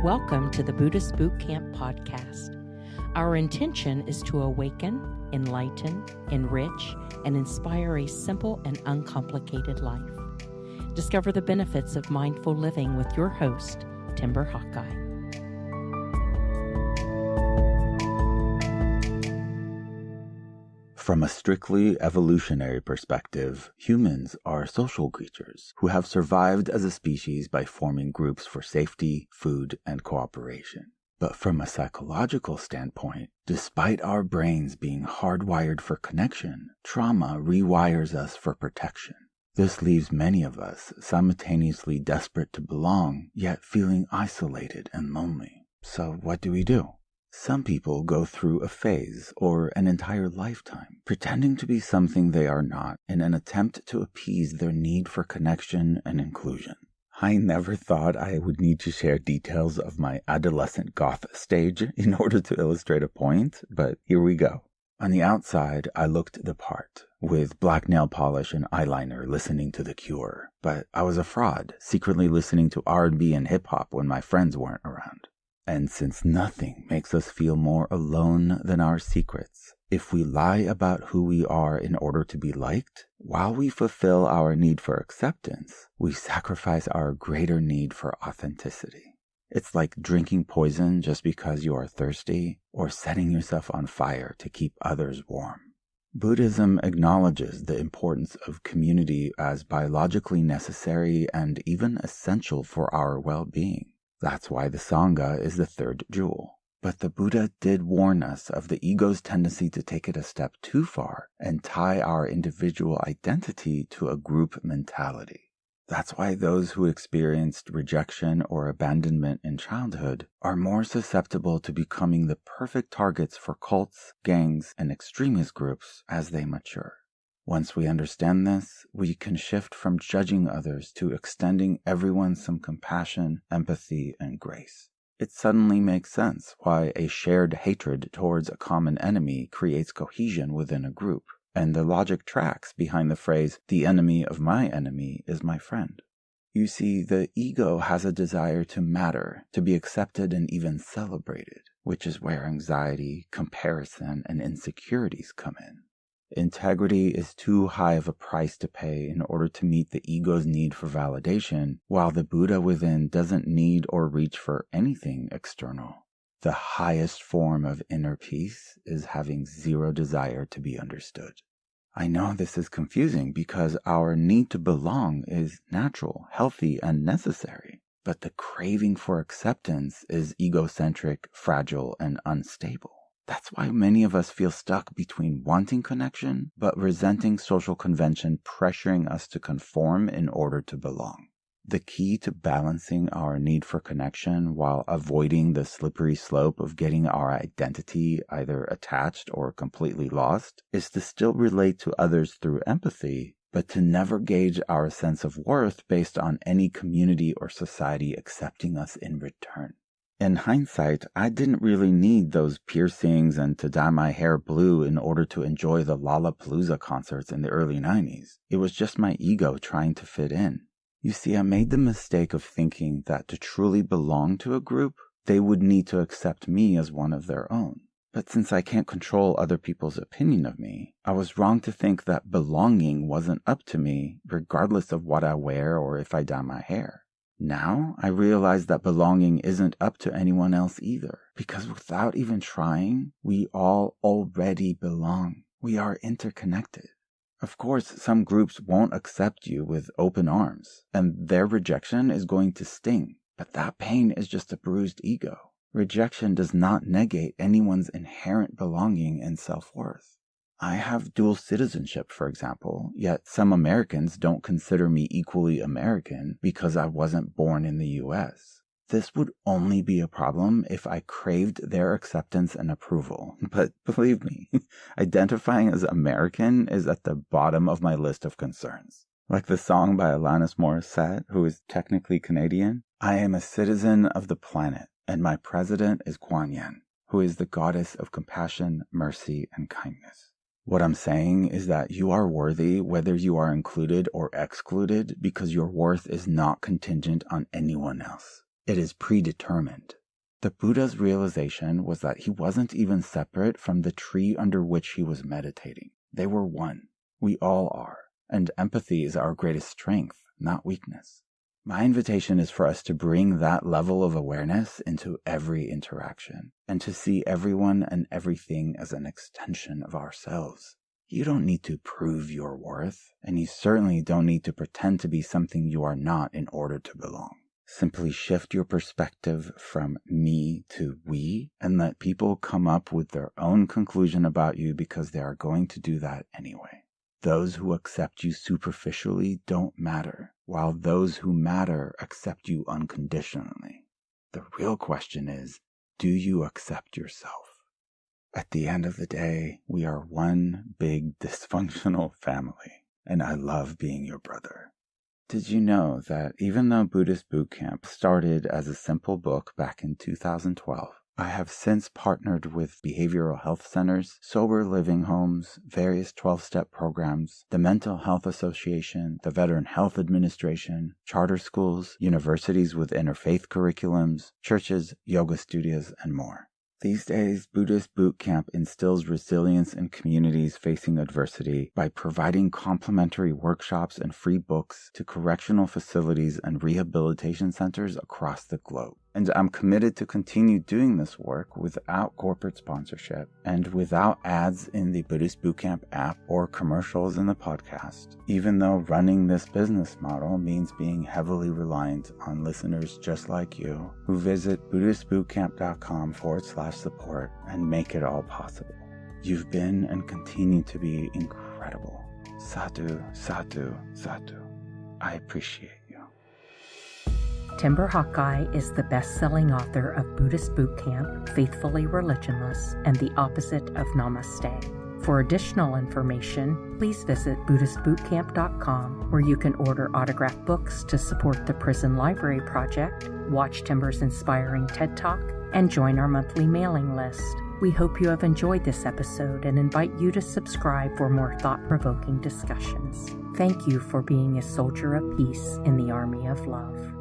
Welcome to the Buddhist Boot Camp podcast. Our intention is to awaken, enlighten, enrich, and inspire a simple and uncomplicated life. Discover the benefits of mindful living with your host, Timber Hawkeye. From a strictly evolutionary perspective, humans are social creatures who have survived as a species by forming groups for safety, food, and cooperation. But from a psychological standpoint, despite our brains being hardwired for connection, trauma rewires us for protection. This leaves many of us simultaneously desperate to belong, yet feeling isolated and lonely. So what do? Some people go through a phase or an entire lifetime pretending to be something they are not in an attempt to appease their need for connection and inclusion. I never thought I would need to share details of my adolescent goth stage in order to illustrate a point, but here we go. On the outside, I looked the part, with black nail polish and eyeliner listening to The Cure, but I was a fraud, secretly listening to R&B and hip-hop when my friends weren't around. And since nothing makes us feel more alone than our secrets, if we lie about who we are in order to be liked, while we fulfill our need for acceptance, we sacrifice our greater need for authenticity. It's like drinking poison just because you are thirsty, or setting yourself on fire to keep others warm. Buddhism acknowledges the importance of community as biologically necessary and even essential for our well-being. That's why the Sangha is the third jewel. But the Buddha did warn us of the ego's tendency to take it a step too far and tie our individual identity to a group mentality. That's why those who experienced rejection or abandonment in childhood are more susceptible to becoming the perfect targets for cults, gangs, and extremist groups as they mature. Once we understand this, we can shift from judging others to extending everyone some compassion, empathy, and grace. It suddenly makes sense why a shared hatred towards a common enemy creates cohesion within a group, and the logic tracks behind the phrase, "the enemy of my enemy is my friend." You see, the ego has a desire to matter, to be accepted and even celebrated, which is where anxiety, comparison, and insecurities come in. Integrity is too high of a price to pay in order to meet the ego's need for validation, while the Buddha within doesn't need or reach for anything external. The highest form of inner peace is having zero desire to be understood. I know this is confusing because our need to belong is natural, healthy, and necessary, but the craving for acceptance is egocentric, fragile, and unstable. That's why many of us feel stuck between wanting connection, but resenting social convention pressuring us to conform in order to belong. The key to balancing our need for connection while avoiding the slippery slope of getting our identity either attached or completely lost is to still relate to others through empathy, but to never gauge our sense of worth based on any community or society accepting us in return. In hindsight, I didn't really need those piercings and to dye my hair blue in order to enjoy the Lollapalooza concerts in the early 90s. It was just my ego trying to fit in. You see, I made the mistake of thinking that to truly belong to a group, they would need to accept me as one of their own. But since I can't control other people's opinion of me, I was wrong to think that belonging wasn't up to me, regardless of what I wear or if I dye my hair. Now, I realize that belonging isn't up to anyone else either, because without even trying, we all already belong. We are interconnected. Of course, some groups won't accept you with open arms, and their rejection is going to sting, but that pain is just a bruised ego. Rejection does not negate anyone's inherent belonging and self-worth. I have dual citizenship, for example, yet some Americans don't consider me equally American because I wasn't born in the US. This would only be a problem if I craved their acceptance and approval. But believe me, identifying as American is at the bottom of my list of concerns. Like the song by Alanis Morissette, who is technically Canadian, I am a citizen of the planet, and my president is Kuan Yin, who is the goddess of compassion, mercy, and kindness. What I'm saying is that you are worthy whether you are included or excluded because your worth is not contingent on anyone else. It is predetermined. The Buddha's realization was that he wasn't even separate from the tree under which he was meditating. They were one. We all are. And empathy is our greatest strength, not weakness. My invitation is for us to bring that level of awareness into every interaction, and to see everyone and everything as an extension of ourselves. You don't need to prove your worth, and you certainly don't need to pretend to be something you are not in order to belong. Simply shift your perspective from me to we, and let people come up with their own conclusion about you, because they are going to do that anyway. Those who accept you superficially don't matter, while those who matter accept you unconditionally. The real question is, do you accept yourself? At the end of the day, we are one big dysfunctional family, and I love being your brother. Did you know that even though Buddhist Boot Camp started as a simple book back in 2012, I have since partnered with behavioral health centers, sober living homes, various 12-step programs, the Mental Health Association, the Veteran Health Administration, charter schools, universities with interfaith curriculums, churches, yoga studios, and more. These days, Buddhist Boot Camp instills resilience in communities facing adversity by providing complimentary workshops and free books to correctional facilities and rehabilitation centers across the globe. And I'm committed to continue doing this work without corporate sponsorship and without ads in the Buddhist Boot Camp app or commercials in the podcast, even though running this business model means being heavily reliant on listeners just like you who visit buddhistbootcamp.com/support and make it all possible. You've been and continue to be incredible. Sadhu, sadhu, sadhu. I appreciate you. Timber Hawkeye is the best-selling author of Buddhist Boot Camp, Faithfully Religionless, and The Opposite of Namaste. For additional information, please visit BuddhistBootCamp.com, where you can order autographed books to support the Prison Library Project, watch Timber's inspiring TED Talk, and join our monthly mailing list. We hope you have enjoyed this episode and invite you to subscribe for more thought-provoking discussions. Thank you for being a soldier of peace in the army of love.